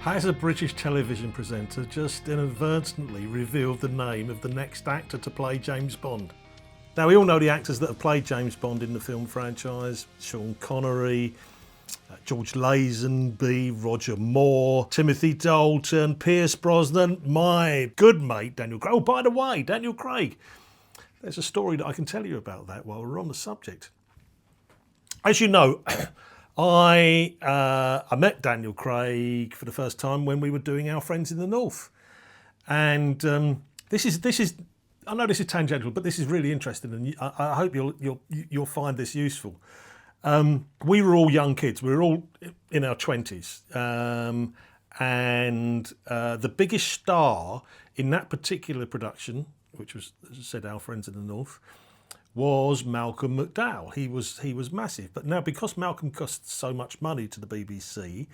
Has a British television presenter just inadvertently revealed the name of the next actor to play James Bond? Now, we all know the actors that have played James Bond in the film franchise: Sean Connery, George Lazenby, Roger Moore, Timothy Dalton, Pierce Brosnan, my good mate Daniel Craig. Oh, by the way, Daniel Craig. There's a story that I can tell you about that while we're on the subject. As you know, I met Daniel Craig for the first time when we were doing Our Friends in the North, and this is I know this is tangential, but this is really interesting, and I hope you'll find this useful. We were all young kids. We were all in our 20s, and the biggest star in that particular production, which was, as I said, Our Friends in the North, was Malcolm McDowell. He was massive. But now, because Malcolm cost so much money to the BBC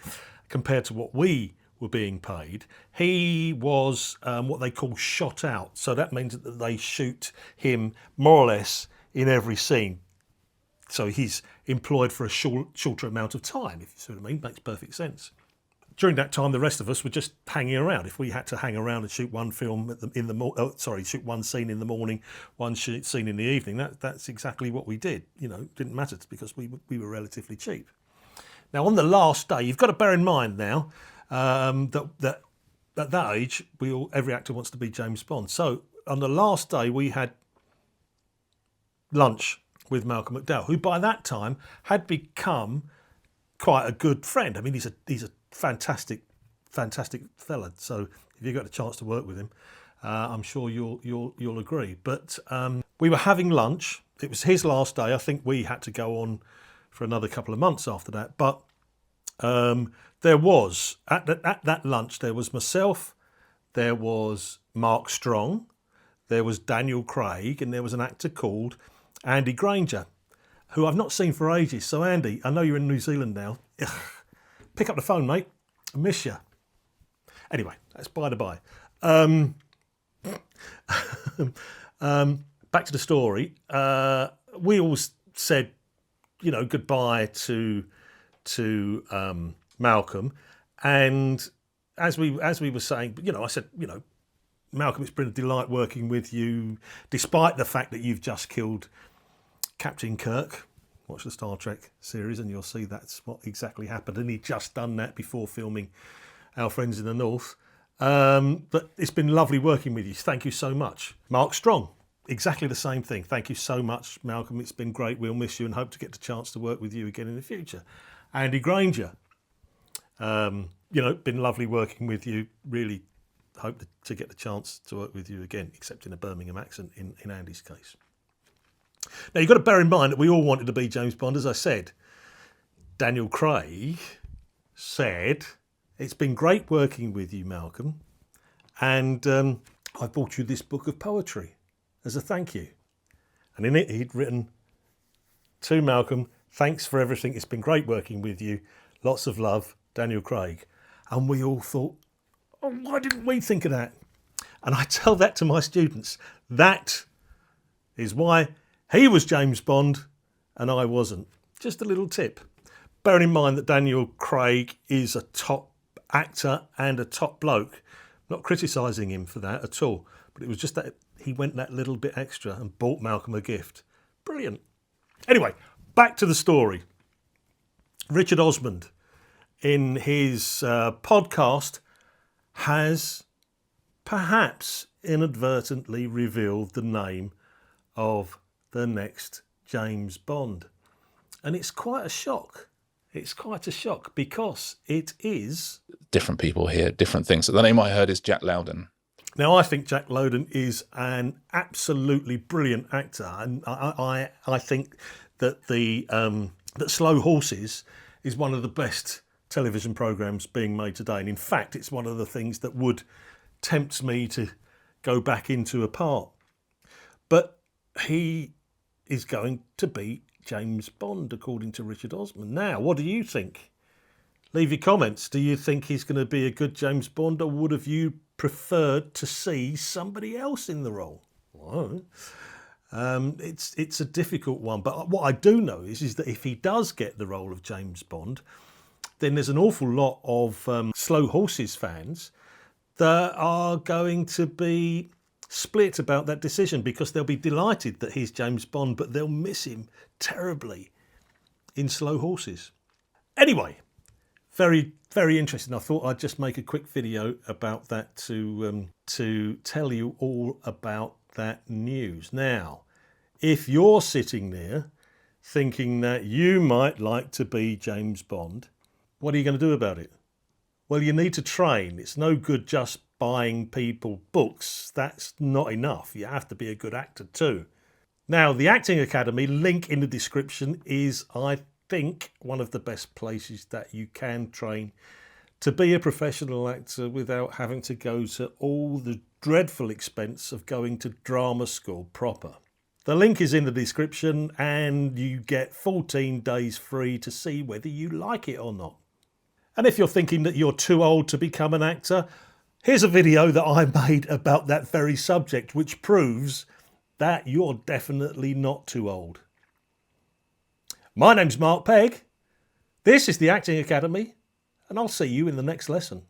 compared to what we were being paid, he was what they call shot out. So that means that they shoot him more or less in every scene. So he's employed for a shorter amount of time, if you see what I mean. Makes perfect sense. During that time, the rest of us were just hanging around. If we had to hang around and shoot one film shoot one scene in the morning, one scene in the evening, that's exactly what we did. You know, it didn't matter because we were relatively cheap. Now, on the last day, you've got to bear in mind now that at that age, every actor wants to be James Bond. So on the last day, we had lunch with Malcolm McDowell, who by that time had become quite a good friend. I mean, he's a fantastic fella. So if you got a chance to work with him, I'm sure you'll agree. But we were having lunch. It was his last day. I think we had to go on for another couple of months after that. But there was at that lunch, there was myself, there was Mark Strong, there was Daniel Craig, and there was an actor called Andy Granger, who I've not seen for ages. So Andy, I know you're in New Zealand now. Pick up the phone, mate. I miss you. Anyway, that's by the by. Back to the story. We all said, goodbye to Malcolm, and as we were saying, I said, Malcolm, it's been a delight working with you, despite the fact that you've just killed Captain Kirk. Watch the Star Trek series and you'll see that's what exactly happened. And he'd just done that before filming Our Friends in the North. But it's been lovely working with you. Thank you so much. Mark Strong, exactly the same thing. Thank you so much, Malcolm. It's been great. We'll miss you and hope to get the chance to work with you again in the future. Andy Granger, been lovely working with you. Really hope to get the chance to work with you again, except in a Birmingham accent in Andy's case. Now, you've got to bear in mind that we all wanted to be James Bond. As I said, Daniel Craig said, "It's been great working with you, Malcolm, and I bought you this book of poetry as a thank you." And in it, he'd written, "To Malcolm, thanks for everything. It's been great working with you. Lots of love, Daniel Craig." And we all thought, oh, why didn't we think of that? And I tell that to my students. That is why he was James Bond and I wasn't. Just a little tip. Bearing in mind that Daniel Craig is a top actor and a top bloke. Not criticising him for that at all. But it was just that he went that little bit extra and bought Malcolm a gift. Brilliant. Anyway, back to the story. Richard Osman, in his podcast, has perhaps inadvertently revealed the name of the next James Bond. And it's quite a shock. It's quite a shock because it is... Different people hear different things. So the name I heard is Jack Lowden. Now, I think Jack Lowden is an absolutely brilliant actor. And I think that that Slow Horses is one of the best television programmes being made today. And in fact, it's one of the things that would tempt me to go back into a part. But he is going to be James Bond, according to Richard Osman. Now, what do you think? Leave your comments. Do you think he's going to be a good James Bond, or would have you preferred to see somebody else in the role? Well, it's a difficult one. But what I do know is that if he does get the role of James Bond, then there's an awful lot of Slow Horses fans that are going to be split about that decision, because they'll be delighted that he's James Bond, but they'll miss him terribly in Slow Horses. Anyway, very, very interesting. I thought I'd just make a quick video about that to tell you all about that news. Now, if you're sitting there thinking that you might like to be James Bond, what are you going to do about it? Well, you need to train. It's no good just buying people books. That's not enough. You have to be a good actor too. Now, the Acting Academy, link in the description, is, I think, one of the best places that you can train to be a professional actor without having to go to all the dreadful expense of going to drama school proper. The link is in the description, and you get 14 days free to see whether you like it or not. And if you're thinking that you're too old to become an actor, here's a video that I made about that very subject, which proves that you're definitely not too old. My name's Mark Pegg. This is the Acting Academy, and I'll see you in the next lesson.